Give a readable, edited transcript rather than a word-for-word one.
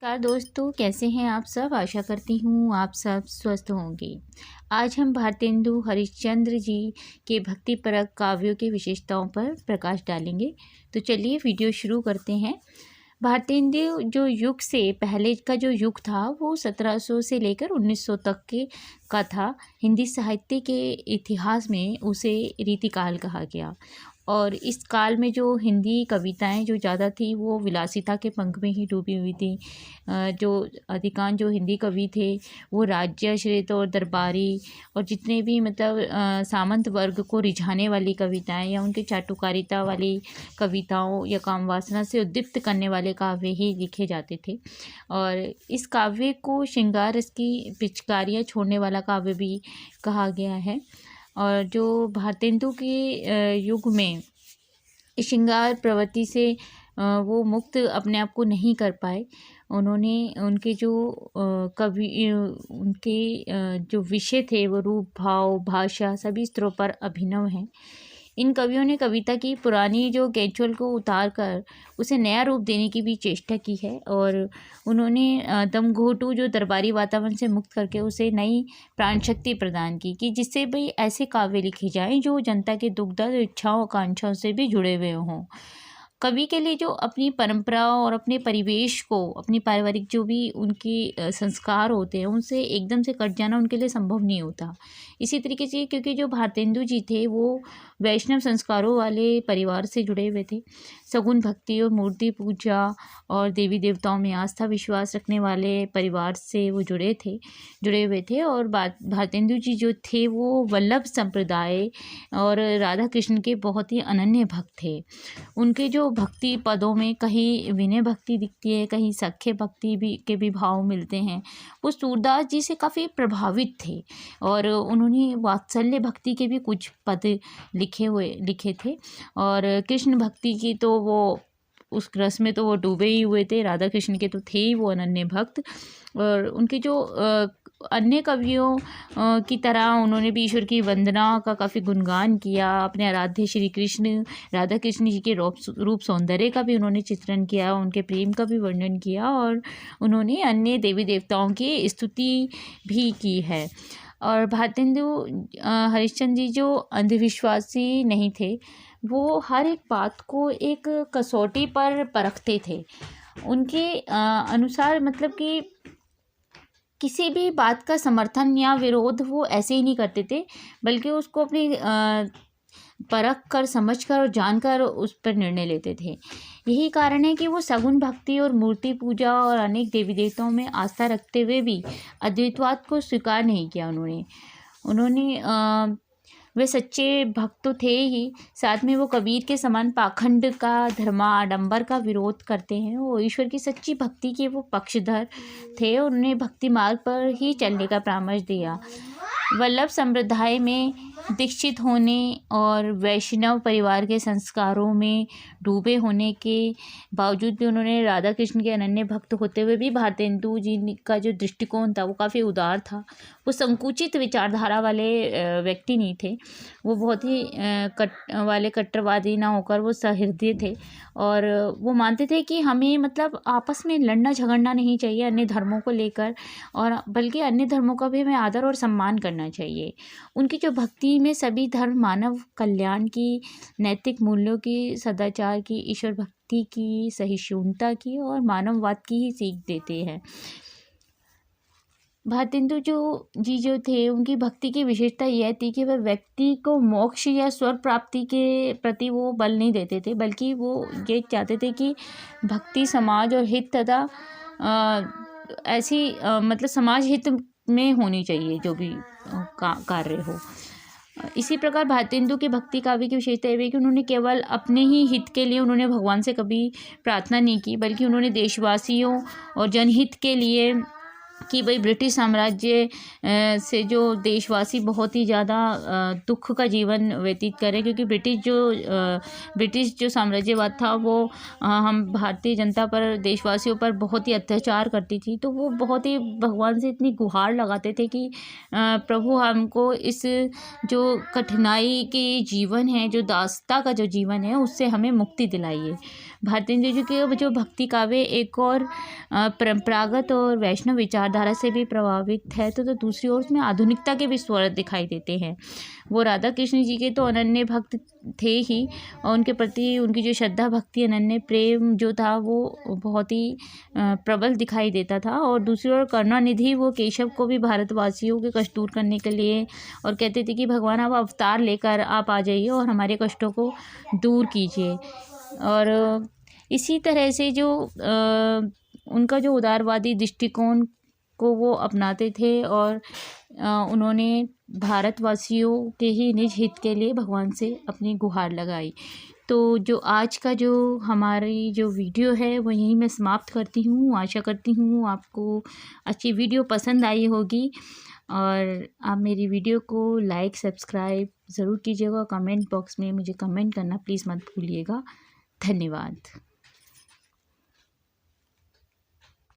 नमस्कार दोस्तों, कैसे हैं आप सब। आशा करती हूँ आप सब स्वस्थ होंगे। आज हम भारतेंदु हरिश्चंद्र जी के भक्तिपरक काव्यों की विशेषताओं पर प्रकाश डालेंगे। तो चलिए वीडियो शुरू करते हैं। भारतेंदु जो युग से पहले का जो युग था वो 1700 से लेकर 1900 तक के का था। हिंदी साहित्य के इतिहास में उसे रीतिकाल कहा गया। और इस काल में जो हिंदी कविताएं जो ज़्यादा थी वो विलासिता के पंख में ही डूबी हुई थी। जो अधिकांश जो हिंदी कवि थे वो राज्याश्रित और दरबारी और जितने भी सामंत वर्ग को रिझाने वाली कविताएं या उनकी चाटुकारिता वाली कविताओं या काम वासना से उद्दीप्त करने वाले काव्य ही लिखे जाते थे। और इस काव्य को श्रृंगार रस की पिचकारियाँ छोड़ने वाला काव्य भी कहा गया है। और जो भारतेंदु के युग में श्रृंगार प्रवृत्ति से वो मुक्त अपने आप को नहीं कर पाए। उन्होंने उनके जो जो विषय थे वो रूप, भाव, भाषा सभी स्तरों पर अभिनव हैं। इन कवियों ने कविता की पुरानी जो केचुअल को उतार कर उसे नया रूप देने की भी चेष्टा की है। और उन्होंने दमघोटू जो दरबारी वातावरण से मुक्त करके उसे नई प्राण शक्ति प्रदान की कि जिससे भाई ऐसे काव्य लिखे जाएं जो जनता के दुख दर्द, इच्छाओं, आकांक्षाओं से भी जुड़े हुए हों। कवि के लिए जो अपनी परंपरा और अपने परिवेश को, अपनी पारिवारिक जो भी उनके संस्कार होते हैं उनसे एकदम से कट जाना उनके लिए संभव नहीं होता। इसी तरीके से क्योंकि जो भारतेंदु जी थे वो वैष्णव संस्कारों वाले परिवार से जुड़े हुए थे। सगुन भक्ति और मूर्ति पूजा और देवी देवताओं में आस्था विश्वास रखने वाले परिवार से वो जुड़े हुए थे। और भारतेंदु जी जो थे वो वल्लभ संप्रदाय और राधा कृष्ण के बहुत ही अनन्य भक्त थे। उनके जो भक्ति पदों में कहीं विनय भक्ति दिखती है, कहीं सख्य भक्ति भी भाव मिलते हैं। वो सूरदास जी से काफ़ी प्रभावित थे और उन्होंने वात्सल्य भक्ति के भी कुछ पद लिखे थे। और कृष्ण भक्ति की तो वो उस रस में तो वो डूबे ही हुए थे। राधा कृष्ण के तो थे ही वो अनन्य भक्त। और उनके जो अन्य कवियों की तरह उन्होंने भी ईश्वर की वंदना का काफ़ी गुणगान किया। अपने आराध्य श्री कृष्ण राधा कृष्ण जी के रूप सौंदर्य का भी उन्होंने चित्रण किया, उनके प्रेम का भी वर्णन किया और उन्होंने अन्य देवी देवताओं की स्तुति भी की है। और भारतेंदु हरिश्चंद्र जी जो अंधविश्वासी नहीं थे, वो हर एक बात को एक कसौटी पर परखते थे। उनके अनुसार कि किसी भी बात का समर्थन या विरोध वो ऐसे ही नहीं करते थे, बल्कि उसको अपनी परख कर, समझ कर और जानकर उस पर निर्णय लेते थे। यही कारण है कि वो सगुन भक्ति और मूर्ति पूजा और अनेक देवी देवताओं में आस्था रखते हुए भी अद्वैतवाद को स्वीकार नहीं किया। वे सच्चे भक्त तो थे ही, साथ में वो कबीर के समान पाखंड का, धर्माडंबर का विरोध करते हैं। वो ईश्वर की सच्ची भक्ति के वो पक्षधर थे और उन्हें भक्ति मार्ग पर ही चलने का परामर्श दिया। वल्लभ संप्रदाय में दीक्षित होने और वैष्णव परिवार के संस्कारों में डूबे होने के बावजूद भी उन्होंने राधा कृष्ण के अनन्य भक्त होते हुए भी भारतेंदु जी का जो दृष्टिकोण था वो काफ़ी उदार था। वो संकुचित विचारधारा वाले व्यक्ति नहीं थे। वो बहुत ही कट्टरवादी ना होकर वो सहृदय थे। और वो मानते थे कि हमें आपस में लड़ना झगड़ना नहीं चाहिए अन्य धर्मों को लेकर, और बल्कि अन्य धर्मों का भी हमें आदर और सम्मान करना चाहिए। उनकी जो भक्ति में सभी धर्म मानव कल्याण की, नैतिक मूल्यों की, सदाचार की, ईश्वर भक्ति की, सहिष्णुता की और मानववाद की ही सीख देते हैं। भारतेंदु जो थे उनकी भक्ति की विशेषता यह थी कि वह व्यक्ति को मोक्ष या स्वर्ग प्राप्ति के प्रति वो बल नहीं देते थे, बल्कि वो ये चाहते थे कि भक्ति समाज और हित तथा ऐसी समाज हित में होनी चाहिए जो भी कार्य हो। इसी प्रकार भारतेंदु के भक्ति काव्य की विशेषता यह है कि उन्होंने केवल अपने ही हित के लिए उन्होंने भगवान से कभी प्रार्थना नहीं की, बल्कि उन्होंने देशवासियों और जनहित के लिए कि भाई ब्रिटिश साम्राज्य से जो देशवासी बहुत ही ज़्यादा दुख का जीवन व्यतीत करें, क्योंकि ब्रिटिश जो साम्राज्यवाद था वो हम भारतीय जनता पर, देशवासियों पर बहुत ही अत्याचार करती थी। तो वो बहुत ही भगवान से इतनी गुहार लगाते थे कि प्रभु हमको इस जो कठिनाई के जीवन है, जो दासता का जो जीवन है, उससे हमें मुक्ति दिलाइए। भारतेंदु जी के जो भक्ति काव्य एक और परंपरागत और वैष्णव विचारधारा से भी प्रभावित है, तो दूसरी ओर उसमें आधुनिकता के भी स्वर दिखाई देते हैं। वो राधा कृष्ण जी के तो अनन्य भक्त थे ही, और उनके प्रति उनकी जो श्रद्धा भक्ति अनन्य प्रेम जो था वो बहुत ही प्रबल दिखाई देता था। और दूसरी ओर करुणानिधि वो केशव को भी भारतवासियों के कष्ट दूर करने के लिए और कहते थे कि भगवान आप अवतार लेकर आप आ जाइए और हमारे कष्टों को दूर कीजिए। और इसी तरह से जो उनका जो उदारवादी दृष्टिकोण को वो अपनाते थे, और उन्होंने भारतवासियों के ही निज हित के लिए भगवान से अपनी गुहार लगाई। तो जो आज का जो हमारी जो वीडियो है वो यहीं मैं समाप्त करती हूँ। आशा करती हूँ आपको अच्छी वीडियो पसंद आई होगी, और आप मेरी वीडियो को लाइक सब्सक्राइब ज़रूर कीजिएगा। कमेंट बॉक्स में मुझे कमेंट करना प्लीज़ मत भूलिएगा। धन्यवाद।